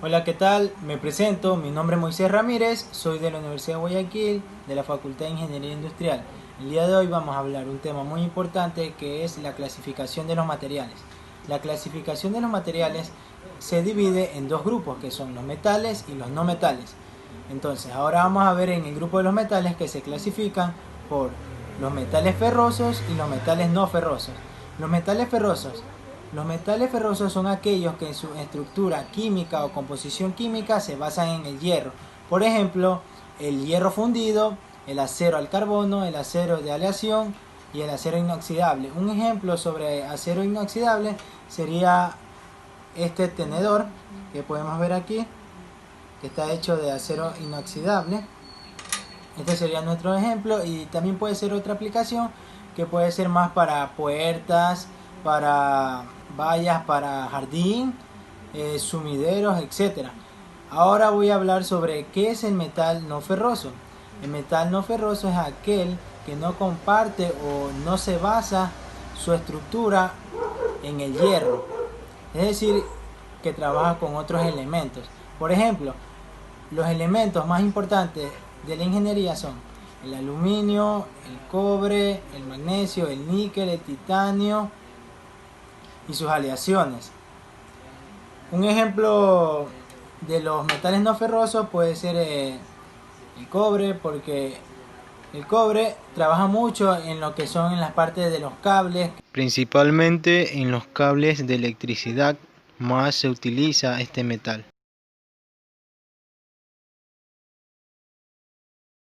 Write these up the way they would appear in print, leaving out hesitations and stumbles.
Hola, ¿qué tal? Me presento, mi nombre es Moisés Ramírez, soy de la Universidad de Guayaquil, de la Facultad de Ingeniería Industrial. El día de hoy vamos a hablar un tema muy importante que es la clasificación de los materiales. La clasificación de los materiales se divide en dos grupos, que son los metales y los no metales. Entonces, ahora vamos a ver en el grupo de los metales que se clasifican por los metales ferrosos y los metales no ferrosos. Los metales ferrosos los metales ferrosos son aquellos que en su estructura química o composición química se basan en el hierro. Por ejemplo, el hierro fundido, el acero al carbono, el acero de aleación y el acero inoxidable. Un ejemplo sobre acero inoxidable sería este tenedor que podemos ver aquí, que está hecho de acero inoxidable. Este sería nuestro ejemplo, y también puede ser otra aplicación que puede ser más para puertas, para vallas, para jardín, sumideros, etcétera. Ahora voy a hablar sobre qué es el metal no ferroso. El metal no ferroso es aquel que no comparte o no se basa su estructura en el hierro, es decir, que trabaja con otros elementos. Por ejemplo, los elementos más importantes de la ingeniería son el aluminio, el cobre, el magnesio, el níquel, el titanio y sus aleaciones. Un ejemplo de los metales no ferrosos puede ser el cobre, porque el cobre trabaja mucho en lo que son en las partes de los cables, principalmente en los cables de electricidad más se utiliza este metal.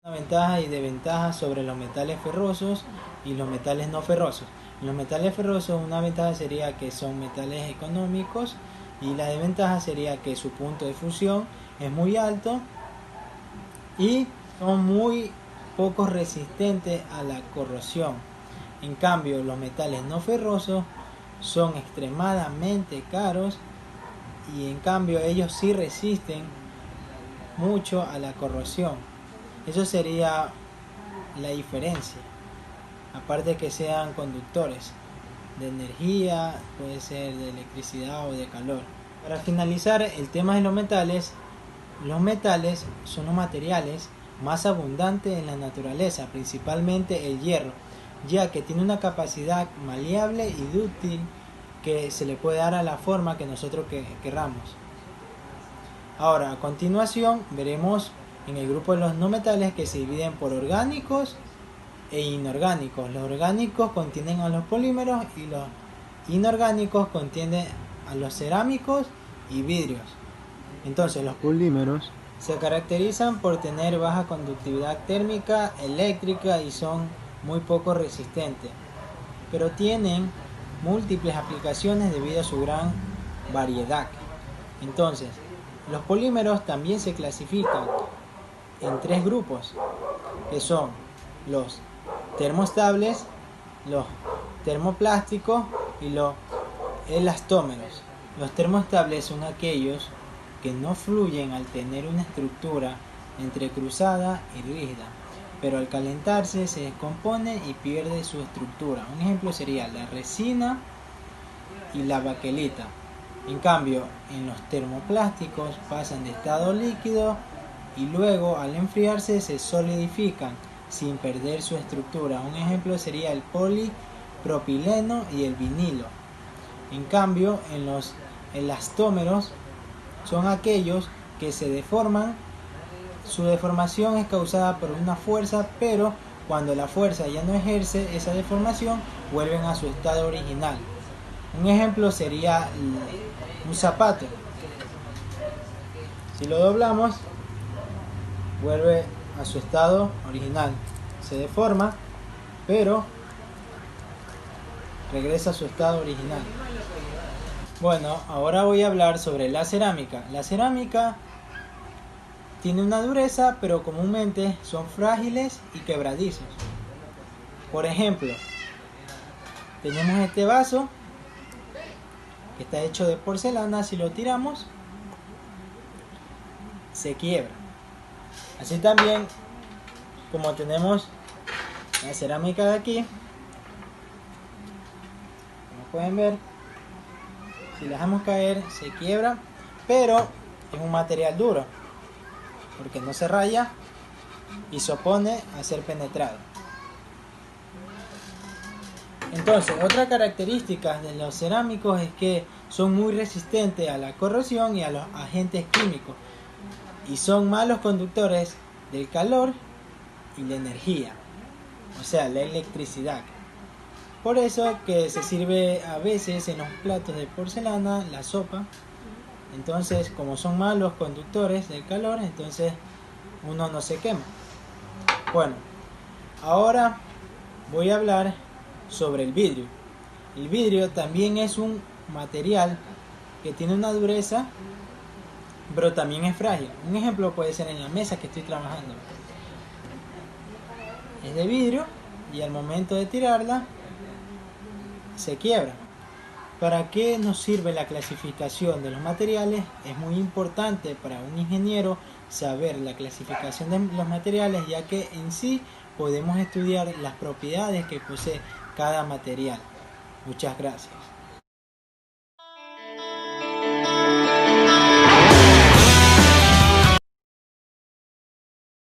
Ventajas y desventajas sobre los metales ferrosos y los metales no ferrosos. En los metales ferrosos, una ventaja sería que son metales económicos, y la desventaja sería que su punto de fusión es muy alto y son muy poco resistentes a la corrosión. En cambio, los metales no ferrosos son extremadamente caros, y en cambio ellos sí resisten mucho a la corrosión. Eso sería la diferencia. Aparte de que sean conductores de energía, puede ser de electricidad o de calor. Para finalizar el tema de los metales son los materiales más abundantes en la naturaleza, principalmente el hierro, ya que tiene una capacidad maleable y dúctil que se le puede dar a la forma que nosotros querramos. Ahora, a continuación veremos en el grupo de los no metales, que se dividen por orgánicos e inorgánicos. Los orgánicos contienen a los polímeros y los inorgánicos contienen a los cerámicos y vidrios. Entonces, los polímeros se caracterizan por tener baja conductividad térmica, eléctrica, y son muy poco resistentes, pero tienen múltiples aplicaciones debido a su gran variedad. Entonces, los polímeros también se clasifican en tres grupos, que son los termoestables, los termoplásticos y los elastómeros. Los termoestables son aquellos que no fluyen al tener una estructura entrecruzada y rígida, pero al calentarse se descompone y pierde su estructura. Un ejemplo sería la resina y la baquelita. En cambio, en los termoplásticos pasan de estado líquido y luego al enfriarse se solidifican sin perder su estructura. Un ejemplo sería el polipropileno y el vinilo. En cambio, en los elastómeros son aquellos que se deforman. Su deformación es causada por una fuerza, pero cuando la fuerza ya no ejerce esa deformación, vuelven a su estado original. Un ejemplo sería un zapato. Si lo doblamos, vuelve a su estado original. Se deforma, pero regresa a su estado original. Bueno, ahora voy a hablar sobre la cerámica. La cerámica tiene una dureza, pero comúnmente son frágiles y quebradizos. Por ejemplo, tenemos este vaso que está hecho de porcelana. Si lo tiramos, se quiebra. Así también, como tenemos la cerámica de aquí, como pueden ver, si la dejamos caer se quiebra, pero es un material duro porque no se raya y se opone a ser penetrado. Entonces, otra característica de los cerámicos es que son muy resistentes a la corrosión y a los agentes químicos y son malos conductores del calor y la energía, o sea, la electricidad. Por eso que se sirve a veces en los platos de porcelana la sopa. Entonces, como son malos conductores del calor, entonces uno no se quema. Bueno, ahora voy a hablar sobre el vidrio. El vidrio también es un material que tiene una dureza, pero también es frágil. Un ejemplo puede ser en la mesa que estoy trabajando. Es de vidrio y al momento de tirarla se quiebra. ¿Para qué nos sirve la clasificación de los materiales? Es muy importante para un ingeniero saber la clasificación de los materiales, ya que en sí podemos estudiar las propiedades que posee cada material. Muchas gracias.